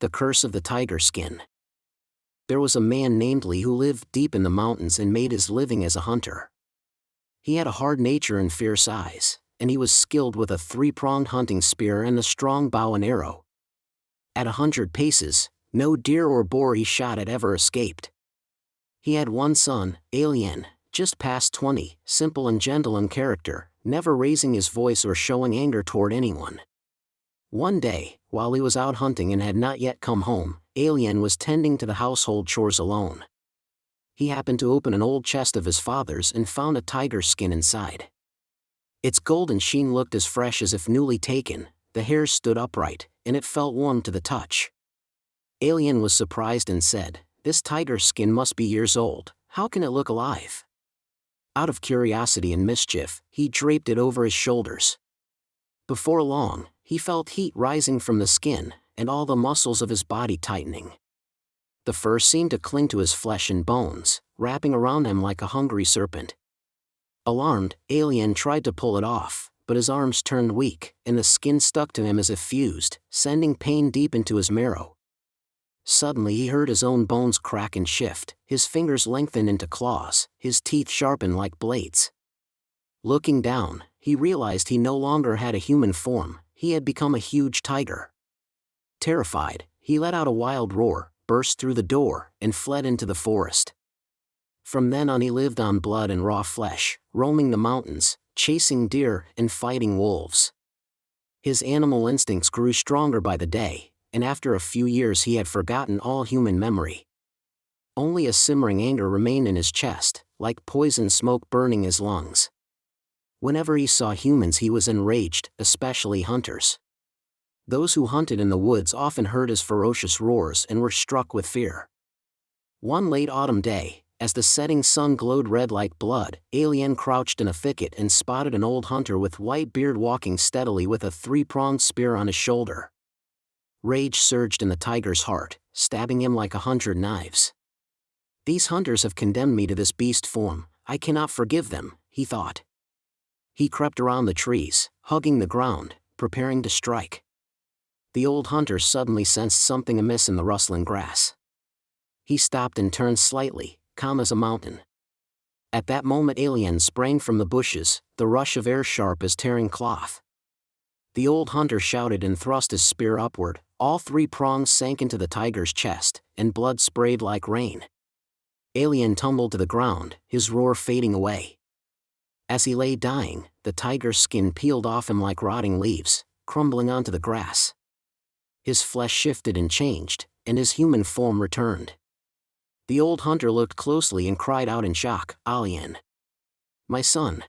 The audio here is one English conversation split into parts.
The Curse of the Tiger Skin. There was a man named Li who lived deep in the mountains and made his living as a hunter. He had a hard nature and fierce eyes, and he was skilled with a 3-pronged hunting spear and a strong bow and arrow. At 100 paces, no deer or boar he shot at ever escaped. He had one son, Alien, just past 20, simple and gentle in character, never raising his voice or showing anger toward anyone. One day, while he was out hunting and had not yet come home, Alien was tending to the household chores alone. He happened to open an old chest of his father's and found a tiger skin inside. Its golden sheen looked as fresh as if newly taken, the hairs stood upright, and it felt warm to the touch. Alien was surprised and said, "This tiger skin must be years old, how can it look alive?" Out of curiosity and mischief, he draped it over his shoulders. Before long, he felt heat rising from the skin, and all the muscles of his body tightening. The fur seemed to cling to his flesh and bones, wrapping around him like a hungry serpent. Alarmed, Alien tried to pull it off, but his arms turned weak, and the skin stuck to him as if fused, sending pain deep into his marrow. Suddenly he heard his own bones crack and shift, his fingers lengthen into claws, his teeth sharpen like blades. Looking down, he realized he no longer had a human form, he had become a huge tiger. Terrified, he let out a wild roar, burst through the door, and fled into the forest. From then on he lived on blood and raw flesh, roaming the mountains, chasing deer and fighting wolves. His animal instincts grew stronger by the day, and after a few years he had forgotten all human memory. Only a simmering anger remained in his chest, like poison smoke burning his lungs. Whenever he saw humans he was enraged, especially hunters. Those who hunted in the woods often heard his ferocious roars and were struck with fear. One late autumn day, as the setting sun glowed red like blood, Alien crouched in a thicket and spotted an old hunter with white beard walking steadily with a 3-pronged spear on his shoulder. Rage surged in the tiger's heart, stabbing him like 100 knives. "These hunters have condemned me to this beast form, I cannot forgive them," he thought. He crept around the trees, hugging the ground, preparing to strike. The old hunter suddenly sensed something amiss in the rustling grass. He stopped and turned slightly, calm as a mountain. At that moment Alien sprang from the bushes, the rush of air sharp as tearing cloth. The old hunter shouted and thrust his spear upward, all 3 prongs sank into the tiger's chest, and blood sprayed like rain. Alien tumbled to the ground, his roar fading away. As he lay dying, the tiger's skin peeled off him like rotting leaves, crumbling onto the grass. His flesh shifted and changed, and his human form returned. The old hunter looked closely and cried out in shock, "Alien! My son!"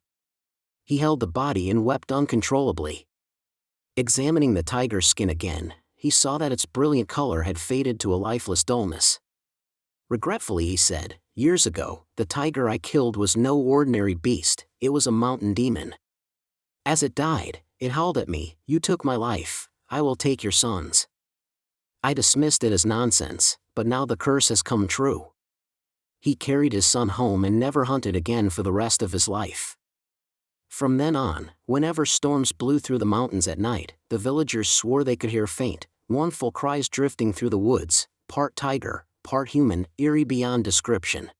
He held the body and wept uncontrollably. Examining the tiger's skin again, he saw that its brilliant color had faded to a lifeless dullness. Regretfully he said, "Years ago, the tiger I killed was no ordinary beast, it was a mountain demon. As it died, it howled at me, 'You took my life, I will take your son's.' I dismissed it as nonsense, but now the curse has come true." He carried his son home and never hunted again for the rest of his life. From then on, whenever storms blew through the mountains at night, the villagers swore they could hear faint, mournful cries drifting through the woods, part tiger, part human, eerie beyond description.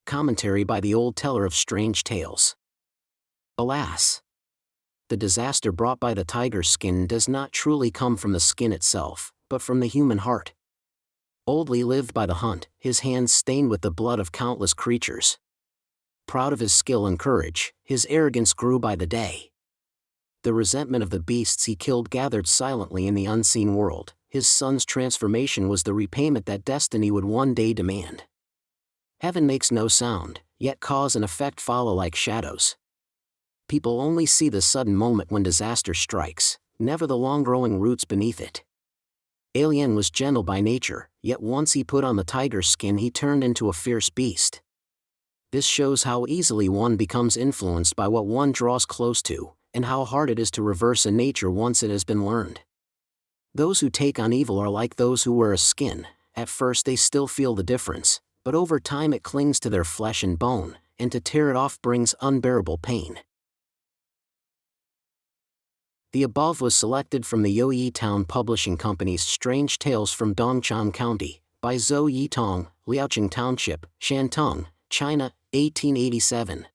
Commentary by the old teller of strange tales. Alas! The disaster brought by the tiger's skin does not truly come from the skin itself, but from the human heart. Old Li lived by the hunt, his hands stained with the blood of countless creatures. Proud of his skill and courage, his arrogance grew by the day. The resentment of the beasts he killed gathered silently in the unseen world. His son's transformation was the repayment that destiny would one day demand. Heaven makes no sound, yet cause and effect follow like shadows. People only see the sudden moment when disaster strikes, never the long-growing roots beneath it. Alien was gentle by nature, yet once he put on the tiger's skin he turned into a fierce beast. This shows how easily one becomes influenced by what one draws close to, and how hard it is to reverse a nature once it has been learned. Those who take on evil are like those who wear a skin. At first they still feel the difference, but over time it clings to their flesh and bone, and to tear it off brings unbearable pain. The above was selected from the Zou Yi-Tong Publishing Company's Strange Tales from DongChang County, by Zou Yi-Tong, Liaoqing Township, Shantung, China, 1887.